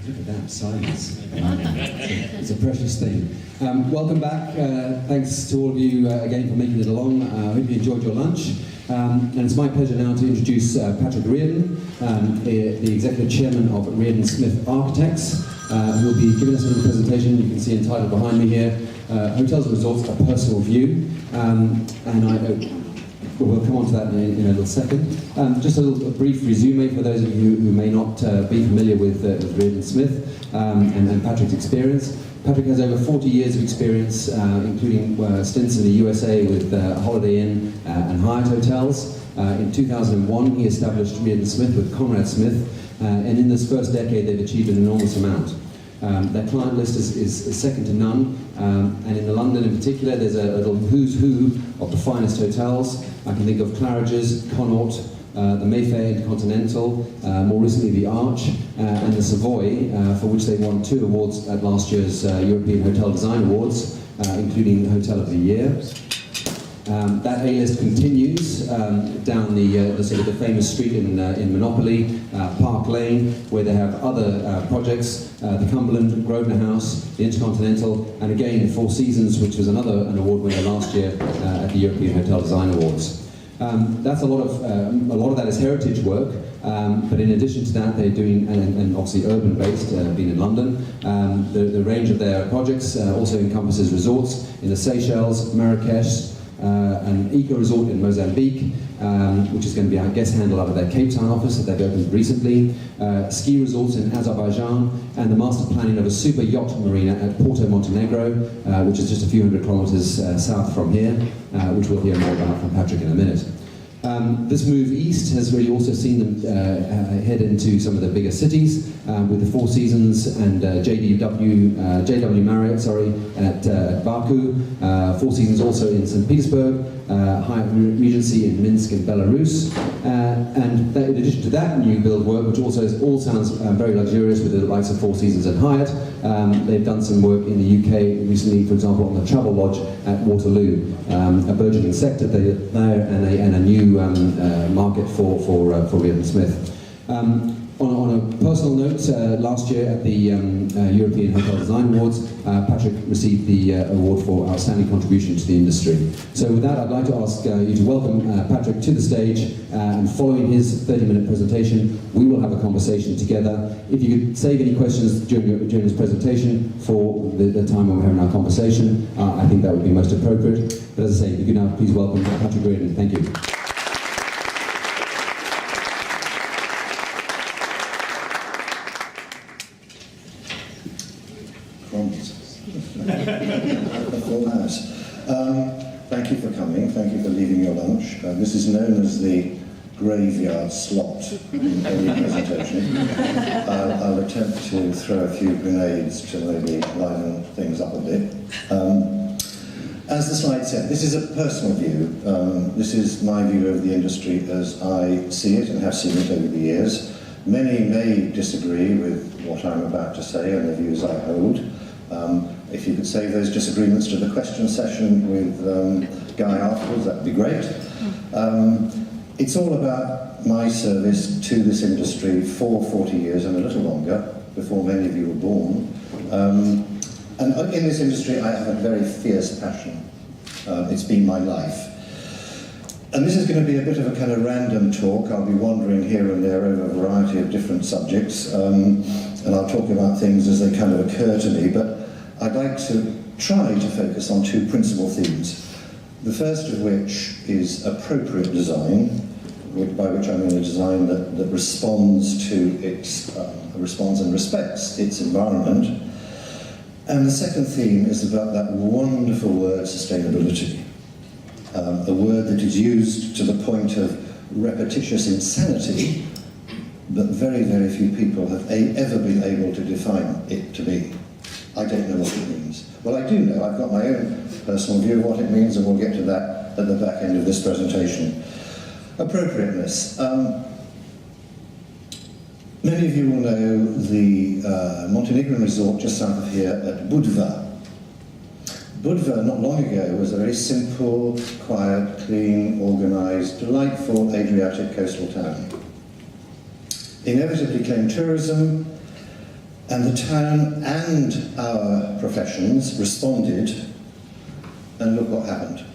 Look at that, silence. It's a precious thing. Welcome back. Thanks to all of you again for making it along. I hope you enjoyed your lunch. And it's my pleasure now to introduce Patrick Reardon, the Executive Chairman of Reardon Smith Architects, who will be giving us a little presentation. You can see entitled behind me here, Hotels and Resorts, A Personal View. We'll come on to that in a little second. Just a brief resume for those of you who may not be familiar with Reardon Smith and Patrick's experience. Patrick has over 40 years of experience, including stints in the USA with Holiday Inn and Hyatt Hotels. In 2001, he established Reardon Smith with Conrad Smith, and in this first decade, they've achieved an enormous amount. Their client list is second to none, and in London in particular, there's a little who's who of the finest hotels. I can think of Claridge's, Connaught, the Mayfair Intercontinental, more recently the Arch, and the Savoy, for which they won 2 awards at last year's European Hotel Design Awards, including Hotel of the Year. That A-list continues down the sort of the famous street in Monopoly, Park Lane, where they have other projects, the Cumberland, Grosvenor House, the Intercontinental, and again the Four Seasons, which was an award winner last year at the European Hotel Design Awards. That's a lot of that is heritage work, but in addition to that, they're doing, and obviously urban-based, being in London. The range of their projects also encompasses resorts in the Seychelles, Marrakesh, an eco-resort in Mozambique, which is going to be, I guess, handled out of their Cape Town office that they've opened recently, ski resorts in Azerbaijan, and the master planning of a super yacht marina at Porto Montenegro, which is just a few hundred kilometers south from here, which we'll hear more about from Patrick in a minute. This move east has really also seen them head into some of the bigger cities, with the Four Seasons and JW Marriott, at Baku, Four Seasons also in St. Petersburg, Hyatt Regency in Minsk and Belarus, and in addition to that new build work, which also all sounds very luxurious with the likes of Four Seasons and Hyatt, they've done some work in the UK recently, for example, on the Travel Lodge at Waterloo, a burgeoning sector there and a new market for Reardon Smith. On a personal note, last year at the European Hotel Design Awards, Patrick received the award for Outstanding Contribution to the Industry. So with that, I'd like to ask you to welcome Patrick to the stage, and following his 30-minute presentation, we will have a conversation together. If you could save any questions during his presentation for the time when we're having our conversation, I think that would be most appropriate. But as I say, if you could now please welcome Patrick Reardon. Thank you. Thank you for coming, thank you for leaving your lunch. This is known as the graveyard slot in any presentation. I'll attempt to throw a few grenades to maybe liven things up a bit. As the slide said, this is a personal view. This is my view of the industry as I see it and have seen it over the years. Many may disagree with what I'm about to say and the views I hold. If you could save those disagreements to the question session with Guy afterwards, that would be great. It's all about my service to this industry for 40 years and a little longer, before many of you were born. And in this industry, I have a very fierce passion. It's been my life. And this is going to be a bit of a kind of random talk. I'll be wandering here and there over a variety of different subjects, and I'll talk about things as they kind of occur to me, but I'd like to try to focus on 2 principal themes. The first of which is appropriate design, by which I mean a design that responds to its, responds and respects its environment. And the second theme is about that wonderful word, sustainability. A word that is used to the point of repetitious insanity, but very, very few people have ever been able to define it to be. I don't know what it means. Well, I do know. I've got my own personal view of what it means, and we'll get to that at the back end of this presentation. Appropriateness. Many of you will know the Montenegrin resort just south of here at Budva. Budva, not long ago, was a very simple, quiet, clean, organised, delightful Adriatic coastal town. Inevitably came tourism, And the town and our professions responded, and look what happened.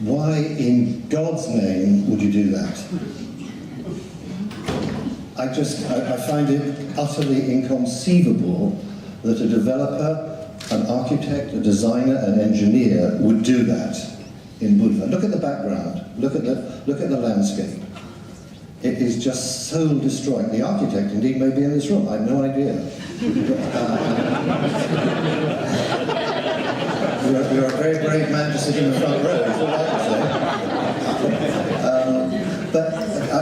Why in God's name would you do that? I find it utterly inconceivable that a developer, an architect, a designer, an engineer would do that in Budva. Look at the background, look at the landscape. It is just soul destroying. The architect, indeed, may be in this room. I have no idea. You're a very brave man to sit in the front row, is what I would say. But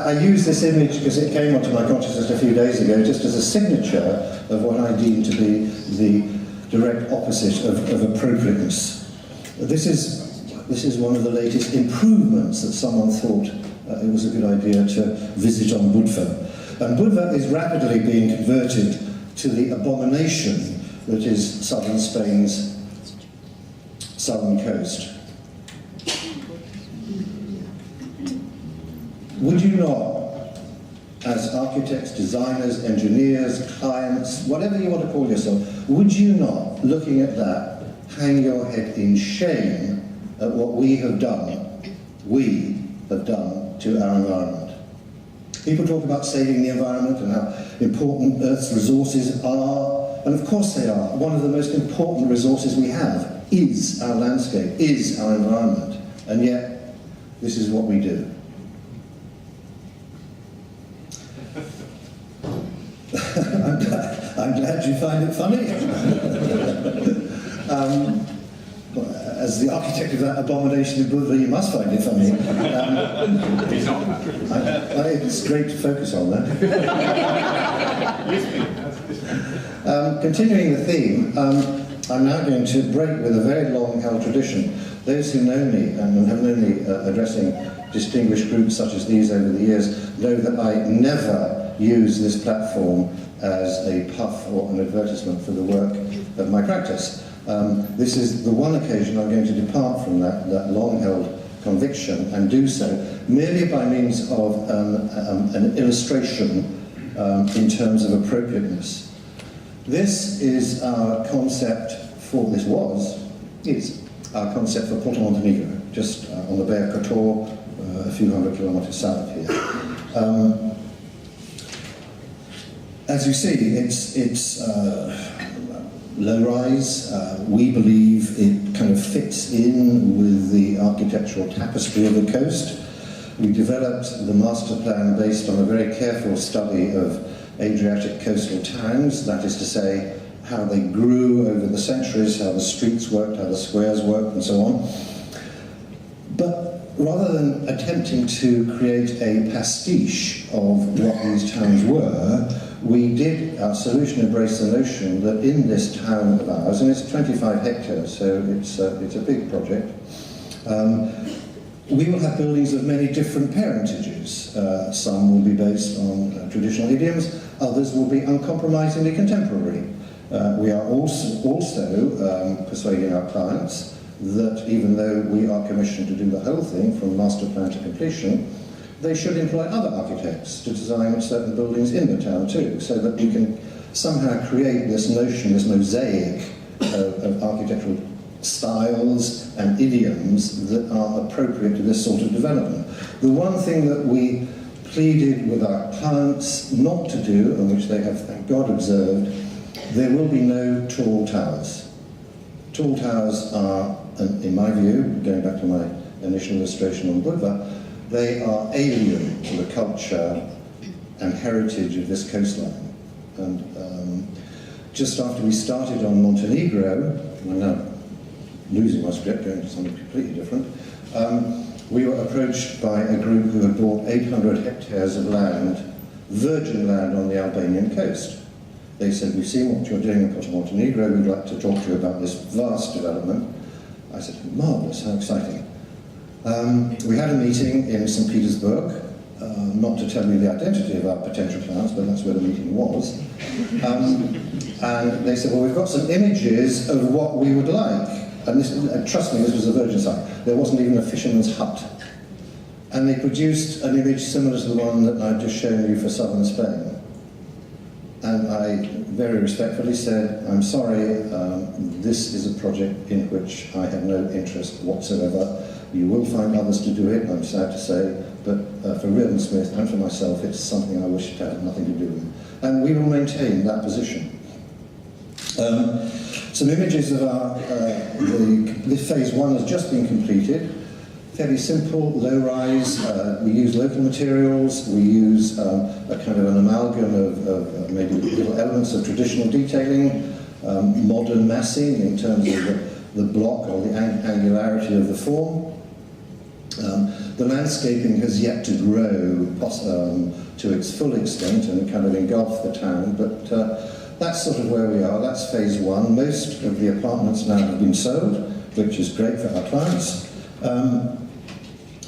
I use this image because it came onto my consciousness a few days ago, just as a signature of what I deem to be the direct opposite of appropriateness. This is one of the latest improvements that someone thought it was a good idea to visit on Budva. And Budva is rapidly being converted to the abomination that is southern Spain's southern coast. Would you not, as architects, designers, engineers, clients, whatever you want to call yourself, would you not, looking at that, hang your head in shame at what we have done to our environment? People talk about saving the environment and how important Earth's resources are, and of course they are. One of the most important resources we have is our landscape, is our environment, and yet this is what we do. I'm glad you find it funny. As the architect of that abomination in Budva, you must find it funny. It's great to focus on that. Continuing the theme, I'm now going to break with a very long-held tradition. Those who know me and have known me addressing distinguished groups such as these over the years know that I never use this platform as a puff or an advertisement for the work of my practice. This is the one occasion I'm going to depart from that long-held conviction and do so merely by means of an illustration in terms of appropriateness. This is our concept for, is our concept for Pt.1, just on the Bay of Kotor, a few hundred kilometres south of here. As you see, it's low-rise. We believe it kind of fits in with the architectural tapestry of the coast. We developed the master plan based on a very careful study of Adriatic coastal towns, that is to say, how they grew over the centuries, how the streets worked, how the squares worked, and so on. But rather than attempting to create a pastiche of what these towns were, our solution embraced the notion that in this town of ours, and it's 25 hectares, so it's a big project, we will have buildings of many different parentages. Some will be based on traditional idioms, others will be uncompromisingly contemporary. We are also persuading our clients that even though we are commissioned to do the whole thing from master plan to completion, they should employ other architects to design certain buildings in the town too, so that we can somehow create this notion, this mosaic of architectural styles and idioms that are appropriate to this sort of development. The one thing that we pleaded with our clients not to do, and which they have, thank God, observed, there will be no tall towers. Tall towers are, in my view, going back to my initial illustration on Budva, they are alien to the culture and heritage of this coastline. And just after we started on Montenegro, I'm now losing my script, going to something completely different, we were approached by a group who had bought 800 hectares of land, virgin land on the Albanian coast. They said, we've seen what you're doing in Montenegro, we'd like to talk to you about this vast development. I said, marvellous, how exciting. We had a meeting in St. Petersburg, not to tell you the identity of our potential clients, but that's where the meeting was. And they said, well, we've got some images of what we would like. And this, trust me, this was a virgin site. There wasn't even a fisherman's hut. And they produced an image similar to the one that I've just shown you for southern Spain. And I very respectfully said, I'm sorry, this is a project in which I have no interest whatsoever. You will find others to do it, I'm sad to say, but for Reardon Smith and for myself, it's something I wish to have nothing to do with. And we will maintain that position. Some images of this phase 1 has just been completed. Fairly simple, low-rise. We use local materials. We use a kind of an amalgam of maybe little elements of traditional detailing, modern massing in terms of the block or the angularity of the form. The landscaping has yet to grow to its full extent and kind of engulf the town, but that's sort of where we are. That's phase 1. Most of the apartments now have been sold, which is great for our clients.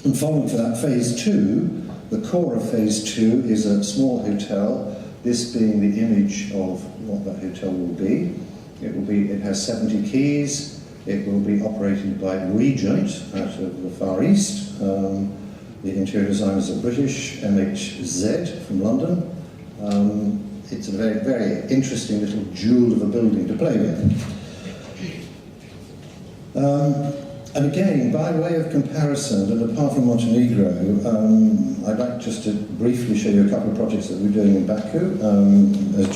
And following for that, phase 2, the core of phase 2 is a small hotel, this being the image of what that hotel will be. It has 70 keys, it will be operated by Regent out of the Far East. The interior designers are British, MHZ from London. It's a very, very interesting little jewel of a building to play with. And again, by way of comparison, and apart from Montenegro, I'd like just to briefly show you a couple of projects that we're doing in Baku. As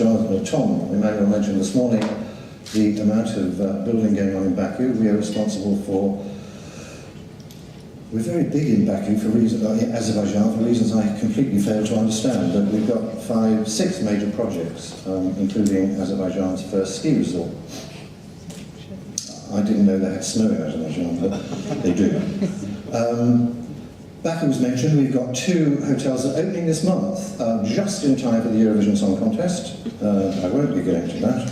Tom Emmanuel mentioned this morning, the amount of building going on in Baku, we are responsible for. We're very big in Baku for reasons, Azerbaijan, for reasons I completely fail to understand, but we've got 6 major projects, including Azerbaijan's first ski resort. I didn't know they had snow in Azerbaijan, but they do. Baku was mentioned. We've got 2 hotels that are opening this month, just in time for the Eurovision Song Contest. I won't be going to that.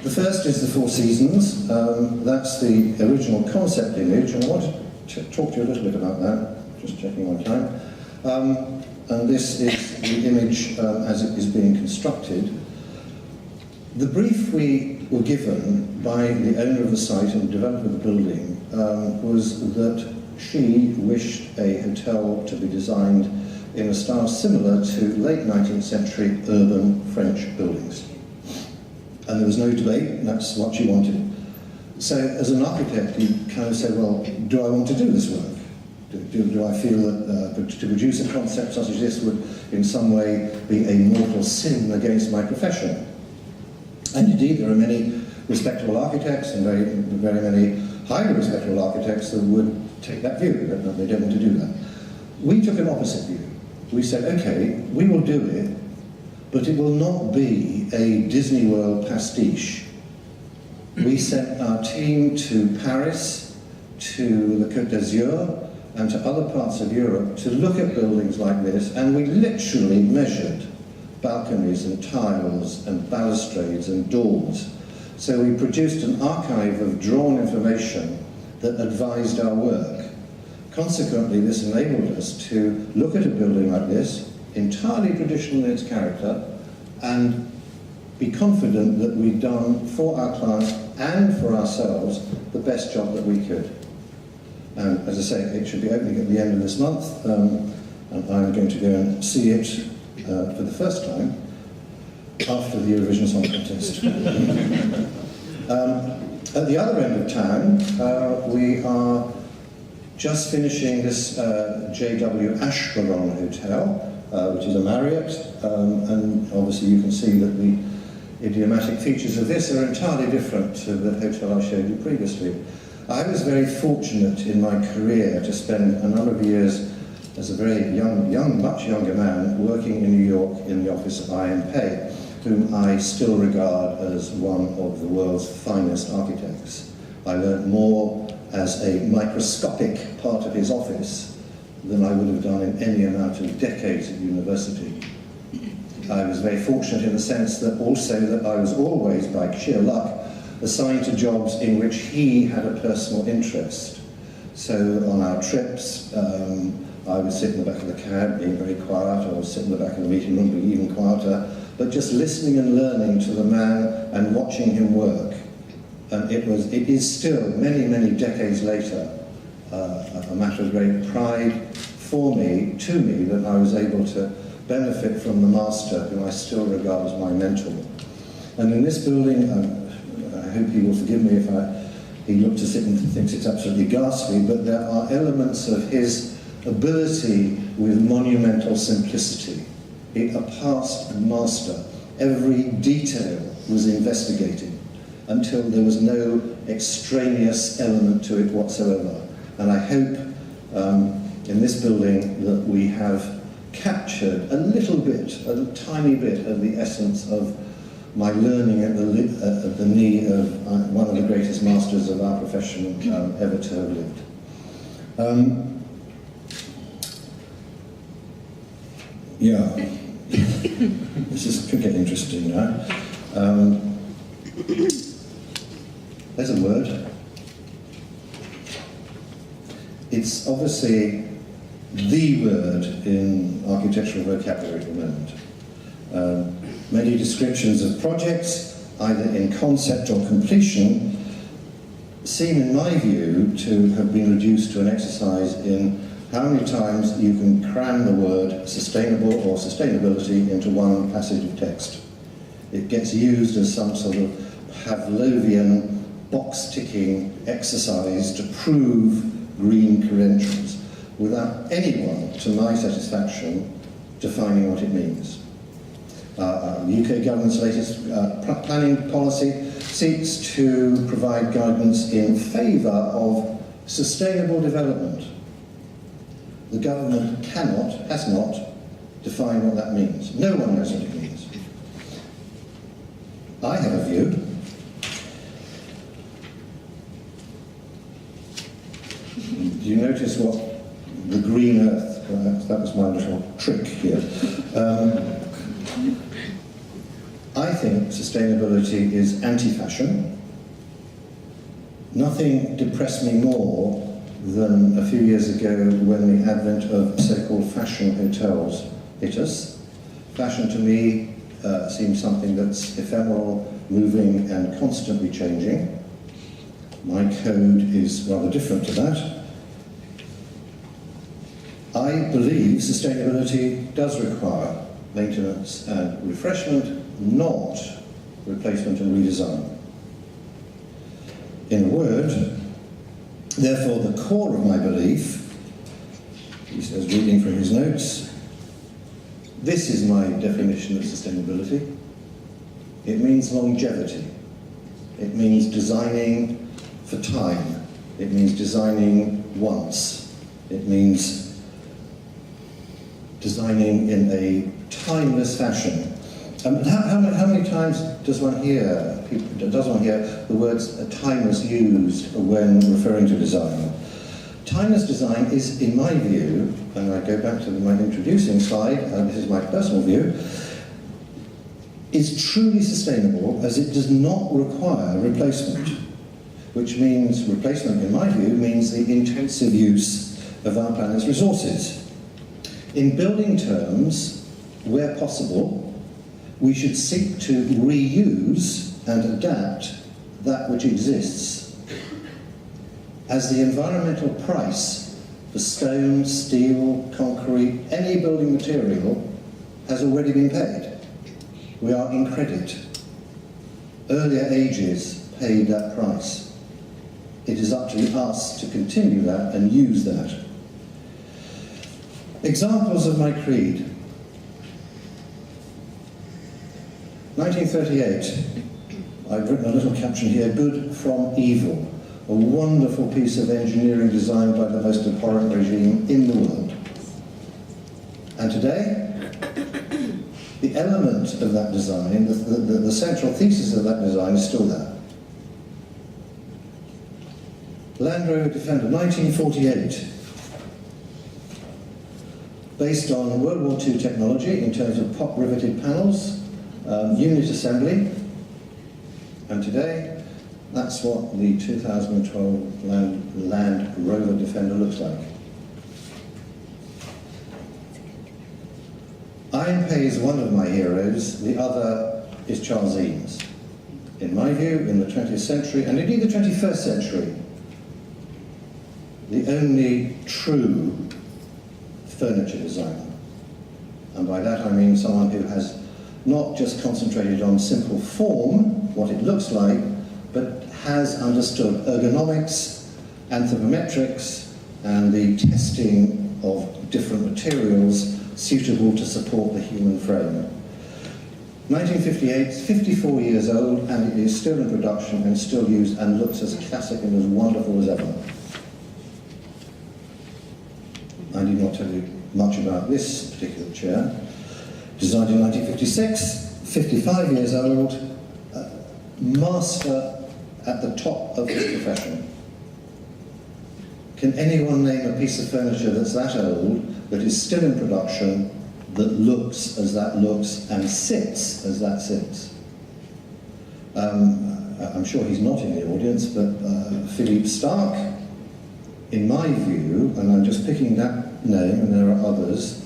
The first is the Four Seasons. That's the original concept image, and I want to talk to you a little bit about that, just checking one time. And this is the image as it is being constructed. The brief we were given by the owner of the site and developer of the building was that she wished a hotel to be designed in a style similar to late 19th century urban French buildings. And there was no debate, that's what she wanted. So as an architect, you kind of say, well, do I want to do this work? Do I feel that to produce a concept such as this would in some way be a mortal sin against my profession? And indeed, there are many respectable architects and very many highly respectable architects that would take that view, that they don't want to do that. We took an opposite view. We said, okay, we will do it, but it will not be a Disney World pastiche. We sent our team to Paris, to the Côte d'Azur, and to other parts of Europe to look at buildings like this, and we literally measured balconies and tiles and balustrades and doors. So we produced an archive of drawn information that advised our work. Consequently, this enabled us to look at a building like this, entirely traditional in its character, and be confident that we'd done for our clients and for ourselves the best job that we could. And as I say, it should be opening at the end of this month, and I'm going to go and see it for the first time after the Eurovision Song Contest. At the other end of town, we are just finishing this J.W. Ashbaron Hotel, which is a Marriott, and obviously you can see that the idiomatic features of this are entirely different to the hotel I showed you previously. I was very fortunate in my career to spend a number of years as a very much younger man, working in New York in the office of I.M. Pei, whom I still regard as one of the world's finest architects. I learned more as a microscopic part of his office than I would have done in any amount of decades at university. I was very fortunate in the sense that also that I was always, by sheer luck, assigned to jobs in which he had a personal interest. So on our trips, I would sit in the back of the cab being very quiet, or would sit in the back of the meeting room being even quieter, but just listening and learning to the man and watching him work. And it is still, many, many decades later, a matter of great pride for me, to me, that I was able to benefit from the master, who I still regard as my mentor. And in this building, I hope he will forgive me if he looks at it and thinks it's absolutely ghastly, but there are elements of his ability with monumental simplicity. A past master. Every detail was investigated until there was no extraneous element to it whatsoever. And I hope in this building that we have captured a little bit, a tiny bit of the essence of my learning at the knee of one of the greatest masters of our profession ever to have lived. Yeah. This could get interesting now. There's a word. It's obviously the word in architectural vocabulary at the moment. Many descriptions of projects, either in concept or completion, seem, in my view, to have been reduced to an exercise in how many times you can cram the word sustainable or sustainability into one passage of text. It gets used as some sort of Pavlovian box-ticking exercise to prove green credentials, without anyone, to my satisfaction, defining what it means. UK government's latest planning policy seeks to provide guidance in favour of sustainable development. The government has not defined what that means. No one knows what it means. I have a view. Do you notice what the green earth, that was my little trick here. I think sustainability is anti-fashion. Nothing depressed me more than a few years ago when the advent of so-called fashion hotels hit us. Fashion to me seems something that's ephemeral, moving and constantly changing. My code is rather different to that. I believe sustainability does require maintenance and refreshment, not replacement and redesign. In a word, therefore, the core of my belief, he says, reading from his notes, this is my definition of sustainability. It means longevity. It means designing for time. It means designing once. It means designing in a timeless fashion. How many times does one hear the words timeless used when referring to design? Timeless design is, in my view, and I go back to my introducing slide, and this is my personal view, is truly sustainable as it does not require replacement, which means replacement, in my view, means the intensive use of our planet's resources. In building terms, where possible, we should seek to reuse and adapt that which exists, as the environmental price for stone, steel, concrete, any building material has already been paid. We are in credit. Earlier ages paid that price. It is up to us to continue that and use that. Examples of my creed. 1938, I've written a little caption here, good from evil, a wonderful piece of engineering designed by the most abhorrent regime in the world. And today, the element of that design, the central thesis of that design is still there. Land Rover Defender, 1948, based on World War II technology in terms of pop riveted panels, unit assembly, and today that's what the 2012 Land Rover Defender looks like. Iron Pay is one of my heroes, the other is Charles Eames. In my view, in the 20th century, and indeed the 21st century, the only true furniture designer. And by that I mean someone who has not just concentrated on simple form, what it looks like, but has understood ergonomics, anthropometrics, and the testing of different materials suitable to support the human frame. 1958, 54 years old, and it is still in production and still used and looks as classic and as wonderful as ever. I need not tell you much about this particular chair. Designed in 1956, 55 years old, master at the top of his profession. Can anyone name a piece of furniture that's that old, that is still in production, that looks as that looks and sits as that sits? I'm sure he's not in the audience, but Philippe Starck, in my view, and I'm just picking that name, and there are others,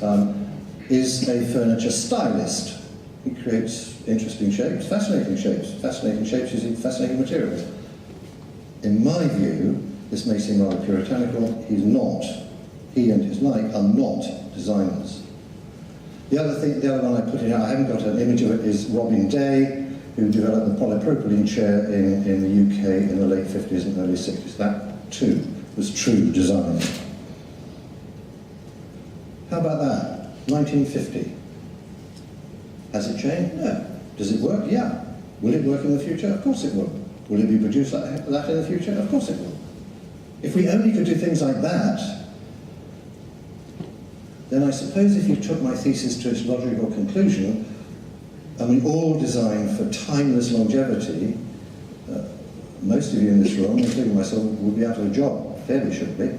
is a furniture stylist. He creates interesting shapes using fascinating materials. In my view, this may seem rather puritanical, he's not. He and his like are not designers. The other one I put in, I haven't got an image of it, is Robin Day, who developed the polypropylene chair in the UK in the late 50s and early 60s. That, too, was true design. How about that? 1950. Has it changed? No. Does it work? Yeah. Will it work in the future? Of course it will. Will it be produced like that in the future? Of course it will. If we only could do things like that, then I suppose if you took my thesis to its logical conclusion, and we all design for timeless longevity, most of you in this room, including myself, would be out of a job, fairly should be.